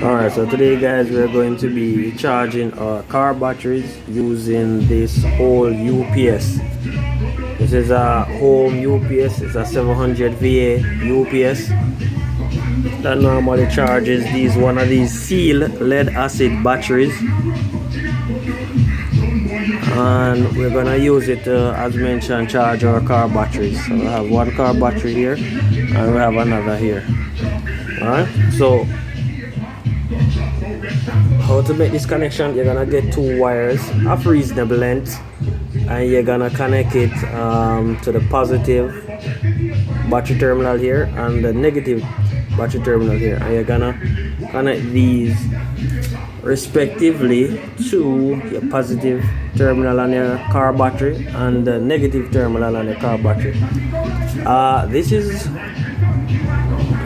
Alright, so today guys we're going to be charging our car batteries using this whole UPS. This is a home UPS, it's a 700 VA UPS that normally charges one of these seal lead acid batteries, and we're gonna use it to, as mentioned, charge our car batteries. So we have one car battery here and we have another here. Alright, so how to make this connection: you're gonna get two wires of reasonable length and you're gonna connect it to the positive battery terminal here and the negative battery terminal here, and you're gonna connect these respectively to your positive terminal on your car battery and the negative terminal on your car battery.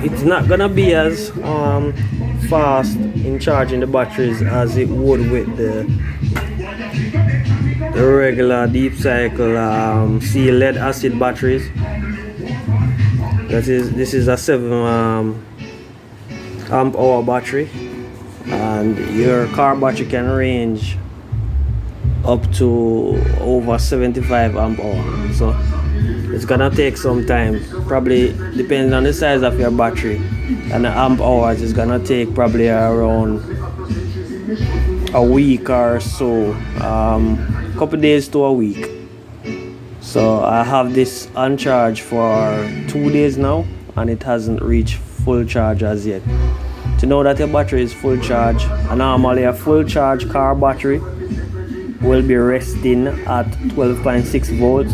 It's not gonna be as fast in charging the batteries as it would with the regular deep cycle seal lead acid batteries. This is a 7 amp hour battery, and your car battery can range up to over 75 amp hour. So it's gonna take some time, probably depending on the size of your battery and the amp hours. It's gonna take probably around a week or so, couple days to a week. So I have this on charge for 2 days now and it hasn't reached full charge as yet. To know that your battery is full charge, and normally a full charge car battery will be resting at 12.6 volts.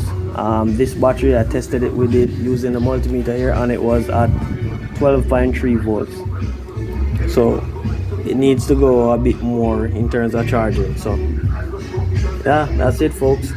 This battery, I tested it with it using the multimeter here and it was at 12.3 volts. So it needs to go a bit more in terms of charging. So yeah, that's it folks.